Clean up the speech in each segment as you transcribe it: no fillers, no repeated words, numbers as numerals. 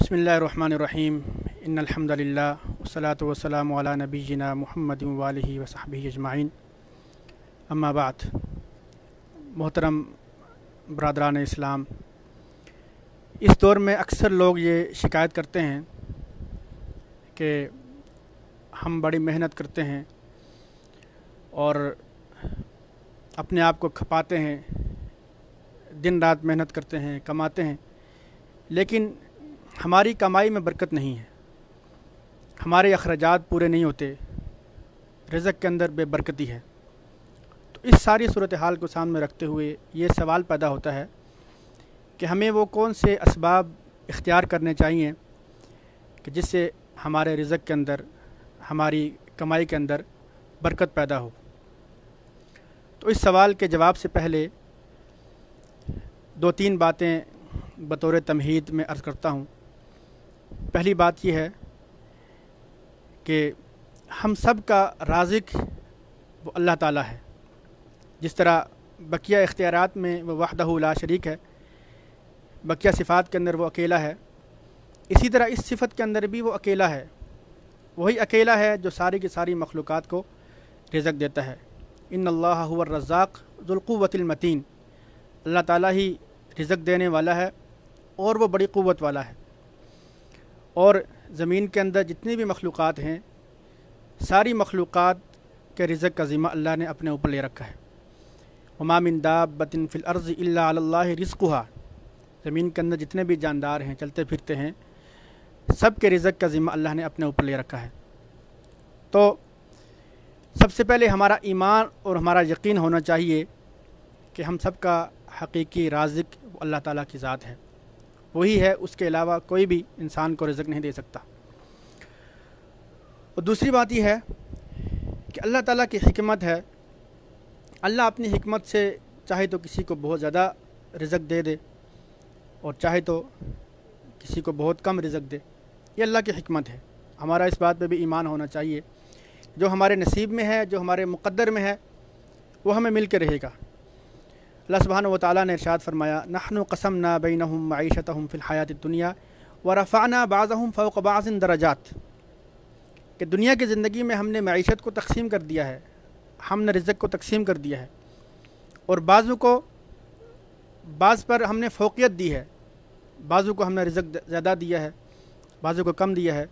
बिस्मिल्लाहिर्रहमानिर्रहीम इन्नल्हम्दुलिल्लाह वस्सलातु वस्सलामु अला नबिय्यिना मुहम्मदिन व आलिहि व सहबिहि अजमाइन अम्मा बाद। मोहतरम बरादरान इस्लाम, इस दौर में अक्सर लोग ये शिकायत करते हैं कि हम बड़ी मेहनत करते हैं और अपने आप को खपाते हैं, दिन रात मेहनत करते हैं, कमाते हैं, लेकिन हमारी कमाई में बरकत नहीं है, हमारे अखराजात पूरे नहीं होते, रिज़्क़ के अंदर बेबरकती है। तो इस सारी सूरत हाल को सामने रखते हुए ये सवाल पैदा होता है कि हमें वो कौन से असबाब इख्तियार करने चाहिए कि जिससे हमारे रिज़्क़ के अंदर, हमारी कमाई के अंदर बरकत पैदा हो। तो इस सवाल के जवाब से पहले दो तीन बातें बतौर तमहीद में अर्ज़ करता हूँ। पहली बात यह है कि हम सब का राज़िक़ वो अल्लाह ताला है। जिस तरह बकिया इख्तियारात में वो वहदहू ला शरीक है, बकिया सिफ़ात के अंदर वो अकेला है, इसी तरह इस सिफ़त के अंदर भी वो अकेला है। वही अकेला है जो सारी की सारी मखलूक़ात को रिज़्क़ देता है। इन्नल्लाह हुवर रज़्ज़ाक़ ज़ुल क़ुव्वतिल मतीन, अल्लाह ताला ही रिज़्क़ देने वाला है और वो बड़ी क़ुव्वत वाला है। और ज़मीन के अंदर जितनी भी मखलूक़ात हैं, सारी मखलूक़ात के रिज़्क़ का ज़िम्मा अल्लाह ने अपने ऊपर ले रखा है। वमा मिन दाब्बतिन फ़िल अर्ज़ि इल्ला अलल्लाहि रिज़्क़ुहा, ज़मीन के अंदर जितने भी जानदार हैं, चलते फिरते हैं, सब के रिज़्क़ का ज़िम्मा अल्लाह ने अपने ऊपर ले रखा है। तो सबसे पहले हमारा ईमान और हमारा यकीन होना चाहिए कि हम सब का हकीकी राज़िक़ अल्लाह ताला की ज़ात है, वही है, उसके अलावा कोई भी इंसान को रिज़्क़ नहीं दे सकता। और दूसरी बात यह है कि अल्लाह ताला की हिकमत है, अल्लाह अपनी हिकमत से चाहे तो किसी को बहुत ज़्यादा रिज़्क़ दे दे और चाहे तो किसी को बहुत कम रिज़्क़ दे। ये अल्लाह की हिकमत है। हमारा इस बात पे भी ईमान होना चाहिए, जो हमारे नसीब में है, जो हमारे मुक़द्दर में है, वो हमें मिल के रहेगा। अल्लाह सुब्हानहु व तआला ने इरशाद फरमाया, नहनु क़समना बैनहुम मईशतहुम फ़िल हयातिद दुनिया व रफ़अना बाज़हुम फ़ौक़ बाज़िन दरजात, कि दुनिया की ज़िंदगी में हमने मईशत को तक़सीम कर दिया है, हमने रिज़्क़ को तक़सीम कर दिया है और बाज़ू को बाज़ पर हमने फ़ौक़ियत दी है, बाज़ू को हमने रिज़्क़ ज़्यादा दिया है, बाज़ू को कम दिया है।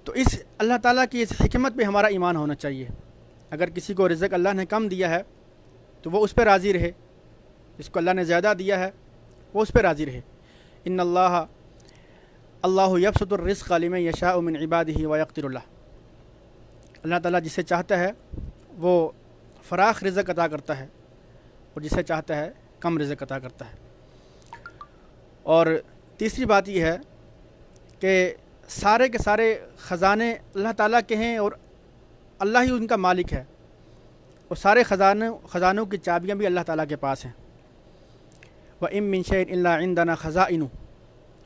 तो इस अल्लाह ताला की इस हिकमत पे हमारा ईमान होना चाहिए। अगर किसी को रिज़्क़ अल्लाह ने कम दिया है तो वो उस पर राज़ी रहे, जिसको अल्लाह ने ज़्यादा दिया है वो उस पर राज़ी रहे। इन्नल्लाह अल्लाहु यबसुतुर रिज़्क़ लिमन यशाअ मिन इबादिही व यक़दिरु लह, अल्लाह ताला जिसे चाहता है वो फ़राख रिज़्क़ अता करता है और जिसे चाहता है कम रिज़्क़ अता करता है। और तीसरी बात यह है कि सारे के सारे ख़ज़ाने अल्लाह ताला के हैं और अल्लाह ही उनका मालिक है, और सारे ख़ज़ानों की चाबियाँ भी अल्लाह ताला के पास हैं। व इम मिन शैइन इल्ला इंदना ख़ज़ाइनु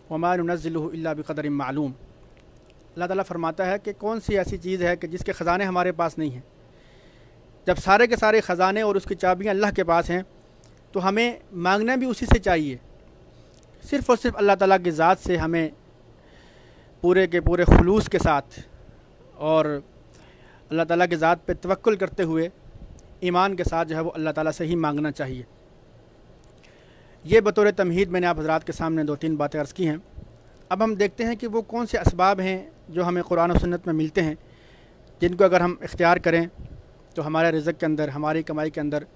व मा नुनज़्ज़िलुहु इल्ला बिक़दरिन मालूम, अल्लाह ताला फरमाता है कि कौन सी ऐसी चीज़ है कि जिसके ख़ज़ाने हमारे पास नहीं हैं। जब सारे के सारे ख़ज़ाने और उसकी चाबियाँ अल्लाह के पास हैं तो हमें मांगना भी उसी से चाहिए। सिर्फ़ और सिर्फ अल्लाह ताला की ज़ात से हमें पूरे के पूरे खुलूस के साथ और अल्लाह ताला की ज़ात पे तवक्कुल करते हुए ईमान के साथ जो है वो अल्लाह ताला से ही मांगना चाहिए। ये बतौर तमहीद मैंने आप हज़रात के सामने दो तीन बातें अर्ज़ की हैं। अब हम देखते हैं कि वो कौन से असबाब हैं जो हमें कुरान और सुन्नत में मिलते हैं, जिनको अगर हम इख्तियार करें तो हमारे रिज़्क़ के अंदर, हमारी कमाई के अंदर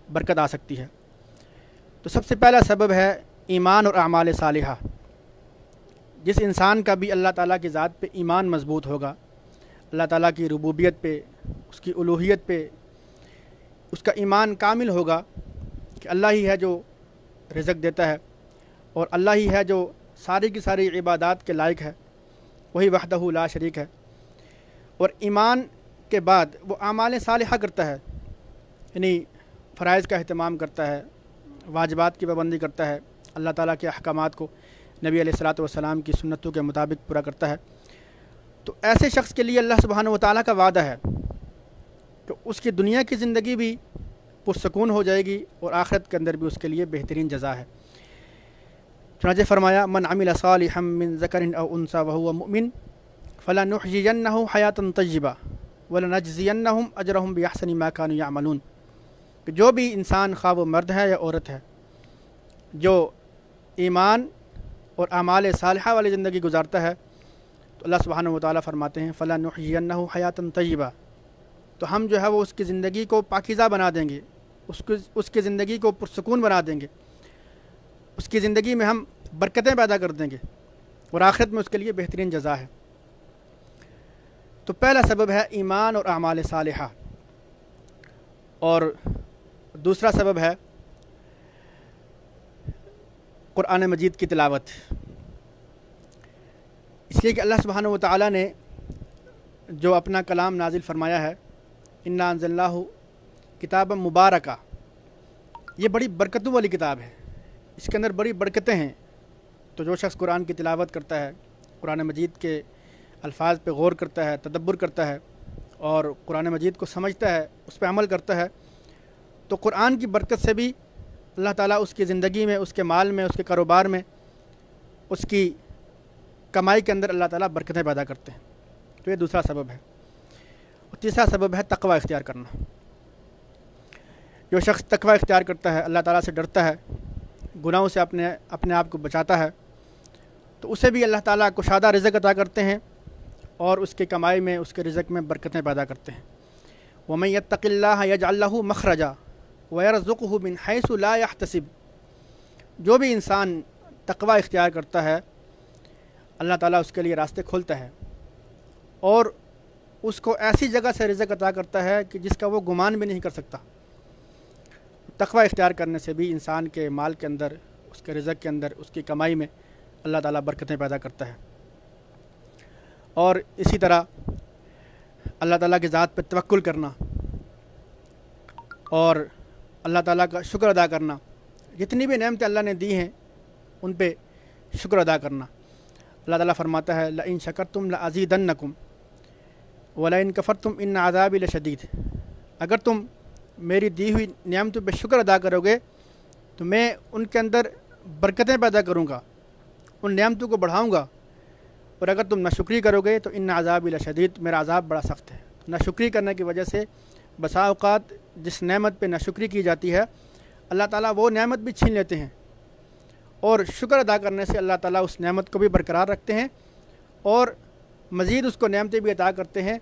बरकत आ सकती है। तो सबसे पहला सबब है ईमान और अमाल सालिहा। जिस इंसान का भी अल्लाह ताला की ज़ात पे ईमान मज़बूत होगा, अल्लाह ताला की रुबूबियत पे, उसकी उलूहियत पे उसका ईमान कामिल होगा कि अल्लाह ही है जो रिज़्क़ देता है और अल्लाह ही है जो सारी की सारी इबादत के लायक है, वही वहदहू ला शरीक है। और ईमान के बाद वो आमाल सालिहा करता है, यानी फ़राइज़ का अहतमाम करता है, वाजिबात की पाबंदी करता है, अल्लाह ताला के अहकामात को नबी अलैहिस्सलातु वस्सलाम की सुन्नतों के मुताबिक पूरा करता है। तो ऐसे शख्स के लिए अल्लाह सुब्हानहु व तआला का वादा है कि उसकी दुनिया की ज़िंदगी भी पुरसकून हो जाएगी और आखिरत के अंदर भी उसके लिए बेहतरीन जज़ा है। چنانچہ فرمایا من عمل صالحا من ذکر او انثى وهو مؤمن فلنحيينه حیاتا طیبہ ولنجزینهم اجرهم باحسن ما كانوا يعملون، کہ جو بھی انسان خواہ وہ مرد ہے یا عورت ہے جو ایمان اور اعمال صالحہ والی زندگی گزارتا ہے، تو اللہ سبحانہ و تعالیٰ فرماتے ہیں فلنحيينه حیاتا طیبہ، تو ہم جو ہے وہ اس کی زندگی کو پاکیزہ بنا دیں گے، اس کی زندگی کو پرسکون بنا دیں گے، اس کی زندگی میں ہم برکتیں پیدا کر دیں گے اور آخرت میں اس کے لیے بہترین جزا ہے۔ تو پہلا سبب ہے ایمان اور اعمال صالحہ، اور دوسرا سبب ہے قرآن مجید کی تلاوت، اس لیے کہ اللہ سبحانہ و تعالیٰ نے جو اپنا کلام نازل فرمایا ہے انا انزلناہ کتابا مبارکہ، یہ بڑی برکتوں والی کتاب ہے، اس کے اندر بڑی برکتیں ہیں۔ تو جو شخص قرآن کی تلاوت کرتا ہے، قرآن مجید کے الفاظ پہ غور کرتا ہے، تدبر کرتا ہے اور قرآن مجید کو سمجھتا ہے، اس پہ عمل کرتا ہے، تو قرآن کی برکت سے بھی اللہ تعالیٰ اس کی زندگی میں، اس کے مال میں، اس کے کاروبار میں، اس کی کمائی کے اندر اللہ تعالیٰ برکتیں پیدا کرتے ہیں۔ تو یہ دوسرا سبب ہے۔ اور تیسرا سبب ہے تقوی اختیار کرنا۔ جو شخص تقوی اختیار کرتا ہے، اللہ تعالیٰ سے ڈرتا ہے، گناہوں سے اپنے آپ کو بچاتا ہے، تو اسے بھی اللہ تعالیٰ کشادہ رزق عطا کرتے ہیں اور اس کی کمائی میں، اس کے رزق میں برکتیں پیدا کرتے ہیں۔ وَمَن يَتَّقِ اللَّهَ يَجْعَل لَّهُ مَخْرَجًا وَيَرْزُقْهُ مِنْ حَيْثُ لَا يَحْتَسِبُ، جو بھی انسان تقوی اختیار کرتا ہے اللہ تعالیٰ اس کے لیے راستے کھولتا ہے اور اس کو ایسی جگہ سے رزق عطا کرتا ہے کہ جس کا وہ گمان بھی نہیں کر سکتا۔ تقوی اختیار کرنے سے بھی انسان کے مال کے اندر، اس کے رزق کے اندر، اس کی کمائی میں اللہ تعالیٰ برکتیں پیدا کرتا ہے۔ اور اسی طرح اللہ تعالیٰ کی ذات پہ توکل کرنا اور اللہ تعالیٰ کا شکر ادا کرنا، جتنی بھی نعمتیں اللہ نے دی ہیں ان پہ شکر ادا کرنا۔ اللہ تعالیٰ فرماتا ہے لَإِن شَكَرْتُمْ لَأَزِيدَنَّكُمْ وَلَئِن كَفَرْتُمْ إِنَّ عَذَابِي لَشَدِيدٌ، اگر تم میری دی ہوئی نعمتوں پہ شکر ادا کرو گے تو میں ان کے اندر برکتیں پیدا کروں گا، ان نعمتوں کو بڑھاؤں گا، اور اگر تم ناشکری کرو گے تو ان عذابی لشدید، میرا عذاب بڑا سخت ہے۔ ناشکری کرنے کی وجہ سے بسا اوقات جس نعمت پہ ناشکری کی جاتی ہے اللہ تعالیٰ وہ نعمت بھی چھین لیتے ہیں، اور شکر ادا کرنے سے اللہ تعالیٰ اس نعمت کو بھی برقرار رکھتے ہیں اور مزید اس کو نعمتیں بھی عطا کرتے ہیں،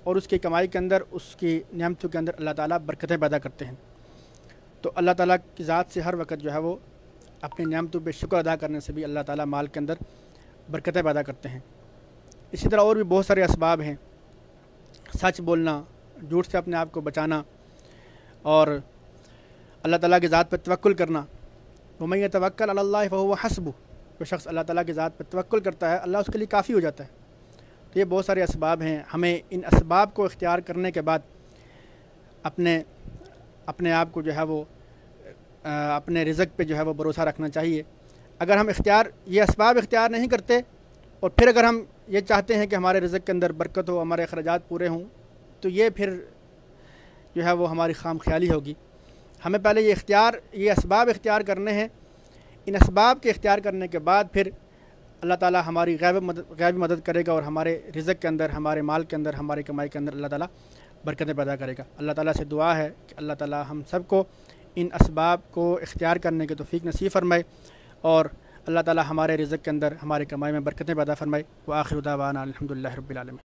اور اس کی کمائی کے اندر، اس کی نعمتوں کے اندر اللہ تعالیٰ برکتیں پیدا کرتے ہیں۔ تو اللہ تعالیٰ کی ذات سے ہر وقت جو ہے وہ اپنی نعمتوں پہ شکر ادا کرنے سے بھی اللہ تعالیٰ مال کے اندر برکتیں پیدا کرتے ہیں۔ اسی طرح اور بھی بہت سارے اسباب ہیں، سچ بولنا، جھوٹ سے اپنے آپ کو بچانا، اور اللہ تعالیٰ کی ذات پہ توکل کرنا۔ وَمَن يَتَوَكَّلْ عَلَى اللَّهِ فَهُوَ حَسْبُهُ، جو شخص اللہ تعالیٰ کی ذات پہ توکل کرتا ہے اللہ اس کے لیے کافی ہو جاتا ہے۔ تو یہ بہت سارے اسباب ہیں، ہمیں ان اسباب کو اختیار کرنے کے بعد اپنے آپ کو جو ہے وہ اپنے رزق پہ جو ہے وہ بھروسہ رکھنا چاہیے۔ اگر ہم یہ اسباب اختیار نہیں کرتے اور پھر اگر ہم یہ چاہتے ہیں کہ ہمارے رزق کے اندر برکت ہو، ہمارے اخراجات پورے ہوں، تو یہ پھر جو ہے وہ ہماری خام خیالی ہوگی۔ ہمیں پہلے یہ اسباب اختیار کرنے ہیں، ان اسباب کے اختیار کرنے کے بعد پھر اللہ تعالیٰ ہماری غیبی مدد کرے گا اور ہمارے رزق کے اندر، ہمارے مال کے اندر، ہماری کمائی کے اندر اللہ تعالیٰ برکتیں پیدا کرے گا۔ اللہ تعالیٰ سے دعا ہے کہ اللہ تعالیٰ ہم سب کو ان اسباب کو اختیار کرنے کے توفیق نصیب فرمائے، اور اللہ تعالیٰ ہمارے رزق کے اندر، ہماری کمائی میں برکتیں پیدا فرمائے۔ وآخر دعوانا الحمدللہ رب العالمین۔